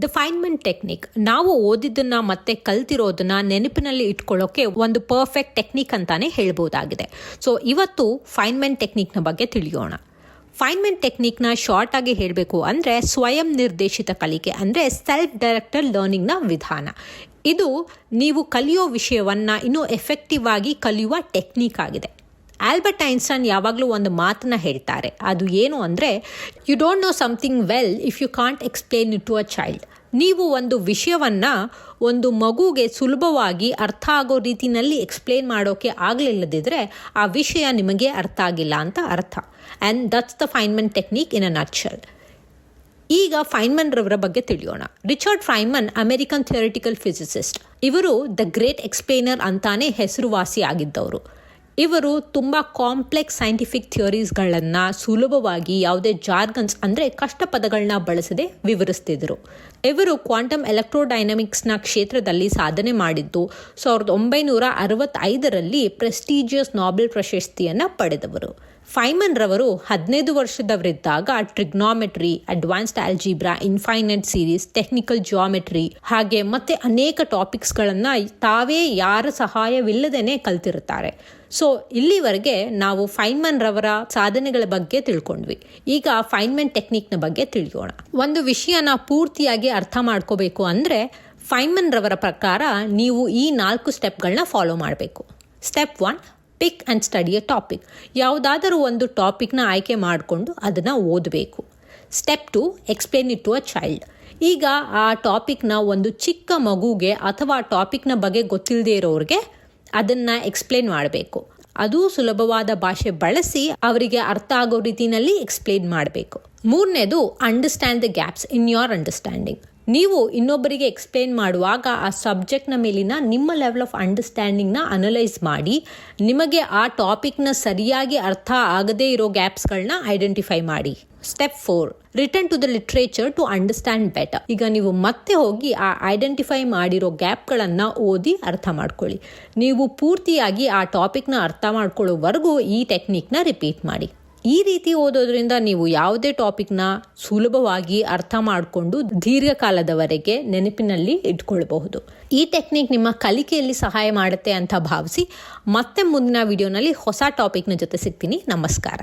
ಡಿಫೈನ್ಮೆಂಟ್ technique ನಾವು ಓದಿದ್ದನ್ನ ಮತ್ತೆ ಕಲ್ತಿರೋದನ್ನ ನೆನಪಿನಲ್ಲಿ ಇಟ್ಕೊಳ್ಳೋಕೆ ಒಂದು ಪರ್ಫೆಕ್ಟ್ ಟೆಕ್ನಿಕ್ ಅಂತಾನೆ ಹೇಳ್ಬೋದಾಗಿದೆ. ಸೊ ಇವತ್ತು ಫೈನ್ಮೆಂಟ್ ಟೆಕ್ನಿಕ್ನ ಬಗ್ಗೆ ತಿಳಿಯೋಣ. ಫೈನ್ಮೆಂಟ್ ಟೆಕ್ನಿಕ್ನ ಶಾರ್ಟ್ ಆಗಿ ಹೇಳಬೇಕು ಅಂದರೆ ಸ್ವಯಂ ನಿರ್ದೇಶಿತ ಕಲಿಕೆ ಅಂದರೆ ಸೆಲ್ಫ್ ಡೈರೆಕ್ಟೆಡ್ ಲರ್ನಿಂಗ್ನ ವಿಧಾನ. ಇದು ನೀವು ಕಲಿಯೋ ವಿಷಯವನ್ನು ಇನ್ನೂ ಎಫೆಕ್ಟಿವ್ ಆಗಿ ಕಲಿಯುವ ಟೆಕ್ನಿಕ್ ಆಗಿದೆ. ಆಲ್ಬರ್ಟ್ ಐನ್ಸ್ಟೈನ್ ಯಾವಾಗಲೂ ಒಂದು ಮಾತನ್ನ ಹೇಳ್ತಾರೆ, ಅದು ಏನು ಅಂದರೆ you don't know something well if you can't explain it to a child. ನೀವು ಒಂದು ವಿಷಯವನ್ನು ಒಂದು ಮಗುಗೆ ಸುಲಭವಾಗಿ ಅರ್ಥ ಆಗೋ ರೀತಿಯಲ್ಲಿ ಎಕ್ಸ್ಪ್ಲೇನ್ ಮಾಡೋಕ್ಕೆ ಆಗಲಿಲ್ಲದಿದ್ದರೆ ಆ ವಿಷಯ ನಿಮಗೆ ಅರ್ಥ ಆಗಿಲ್ಲ ಅಂತ ಅರ್ಥ. And that's the Feynman technique in a nutshell. ಈಗ ಫೈನ್ಮನ್ ರವರ ಬಗ್ಗೆ ತಿಳಿಯೋಣ. Richard Feynman American theoretical physicist. ಇವರು ದ ಗ್ರೇಟ್ ಎಕ್ಸ್ಪ್ಲೇನರ್ ಅಂತಾನೆ ಹೆಸರುವಾಸಿ ಆಗಿದ್ದವರು. ಇವರು ತುಂಬ ಕಾಂಪ್ಲೆಕ್ಸ್ ಸೈಂಟಿಫಿಕ್ ಥಿಯರೀಸ್ಗಳನ್ನು ಸುಲಭವಾಗಿ ಯಾವುದೇ ಜಾರ್ಗನ್ಸ್ ಅಂದರೆ ಕಷ್ಟ ಪದಗಳನ್ನ ಬಳಸದೆ ವಿವರಿಸ್ತಿದ್ರು. ಇವರು ಕ್ವಾಂಟಮ್ ಎಲೆಕ್ಟ್ರೋಡೈನಮಿಕ್ಸ್ನ ಕ್ಷೇತ್ರದಲ್ಲಿ ಸಾಧನೆ ಮಾಡಿದ್ದು 1965ರಲ್ಲಿ ಪ್ರೆಸ್ಟೀಜಿಯಸ್ ನೊಬೆಲ್ ಪ್ರಶಸ್ತಿಯನ್ನು ಪಡೆದವರು. ಫೈನ್ಮನ್ ರವರು 15 ವರ್ಷದವರಿದ್ದಾಗ trigonometry, advanced algebra, infinite series, technical geometry ಹಾಗೆ ಮತ್ತೆ ಅನೇಕ ಟಾಪಿಕ್ಸ್ಗಳನ್ನು ತಾವೇ ಯಾರ ಸಹಾಯವಿಲ್ಲದೇನೆ ಕಲ್ತಿರುತ್ತಾರೆ. ಸೊ ಇಲ್ಲಿವರೆಗೆ ನಾವು ಫೈನ್ಮನ್ ರವರ ಸಾಧನೆಗಳ ಬಗ್ಗೆ ತಿಳ್ಕೊಂಡ್ವಿ. ಈಗ ಫೈನ್ಮೆಂಟ್ ಟೆಕ್ನಿಕ್ನ ಬಗ್ಗೆ ತಿಳಿಯೋಣ. ಒಂದು ವಿಷಯನ ಪೂರ್ತಿಯಾಗಿ ಅರ್ಥ ಮಾಡ್ಕೋಬೇಕು ಅಂದರೆ ಫೈನ್ಮನ್ ರವರ ಪ್ರಕಾರ ನೀವು ಈ 4 ಸ್ಟೆಪ್ಗಳನ್ನ ಫಾಲೋ ಮಾಡಬೇಕು. Step 1, pick and study a topic. ಯಾವುದಾದರೂ ಒಂದು ಟಾಪಿಕ್ನ ಆಯ್ಕೆ ಮಾಡಿಕೊಂಡು ಅದನ್ನು ಓದಬೇಕು. Step 2, explain it to a child. ಈಗ ಆ ಟಾಪಿಕ್ನ ಒಂದು ಚಿಕ್ಕ ಮಗುಗೆ ಅಥವಾ ಟಾಪಿಕ್ನ ಬಗ್ಗೆ ಗೊತ್ತಿಲ್ಲದೆ ಇರೋರಿಗೆ ಅದನ್ನು ಎಕ್ಸ್ಪ್ಲೇನ್ ಮಾಡಬೇಕು. ಅದು ಸುಲಭವಾದ ಭಾಷೆ ಬಳಸಿ ಅವರಿಗೆ ಅರ್ಥ ಆಗೋ ರೀತಿಯಲ್ಲಿ ಎಕ್ಸ್ಪ್ಲೇನ್ ಮಾಡಬೇಕು. 3ನೇದು, understand the gaps in your understanding. ನೀವು ಇನ್ನೊಬ್ಬರಿಗೆ ಎಕ್ಸ್ಪ್ಲೇನ್ ಮಾಡುವಾಗ ಆ ಸಬ್ಜೆಕ್ಟ್ನ ಮೇಲಿನ ನಿಮ್ಮ ಲೆವೆಲ್ ಆಫ್ ಅಂಡರ್ಸ್ಟ್ಯಾಂಡಿಂಗ್ನ ಅನಲೈಸ್ ಮಾಡಿ ನಿಮಗೆ ಆ ಟಾಪಿಕ್ನ ಸರಿಯಾಗಿ ಅರ್ಥ ಆಗದೇ ಇರೋ ಗ್ಯಾಪ್ಸ್ಗಳನ್ನ ಐಡೆಂಟಿಫೈ ಮಾಡಿ. Step 4, return to the literature to understand better. ಈಗ ನೀವು ಮತ್ತೆ ಹೋಗಿ ಆ ಐಡೆಂಟಿಫೈ ಮಾಡಿರೋ ಗ್ಯಾಪ್ಗಳನ್ನು ಓದಿ ಅರ್ಥ ಮಾಡ್ಕೊಳ್ಳಿ. ನೀವು ಪೂರ್ತಿಯಾಗಿ ಆ ಟಾಪಿಕ್ನ ಅರ್ಥ ಮಾಡ್ಕೊಳ್ಳೋವರೆಗೂ ಈ ಟೆಕ್ನಿಕ್ನ ರಿಪೀಟ್ ಮಾಡಿ. ಈ ರೀತಿ ಓದೋದ್ರಿಂದ ನೀವು ಯಾವುದೇ ಟಾಪಿಕ್ನ ಸುಲಭವಾಗಿ ಅರ್ಥ ಮಾಡಿಕೊಂಡು ದೀರ್ಘಕಾಲದವರೆಗೆ ನೆನಪಿನಲ್ಲಿ ಇಟ್ಕೊಳ್ಬಹುದು. ಈ ಟೆಕ್ನಿಕ್ ನಿಮ್ಮ ಕಲಿಕೆಯಲ್ಲಿ ಸಹಾಯ ಮಾಡುತ್ತೆ ಅಂತ ಭಾವಿಸಿ ಮತ್ತೆ ಮುಂದಿನ ವಿಡಿಯೋನಲ್ಲಿ ಹೊಸ ಟಾಪಿಕ್ನ ಜೊತೆ ಸಿಗ್ತೀನಿ. ನಮಸ್ಕಾರ.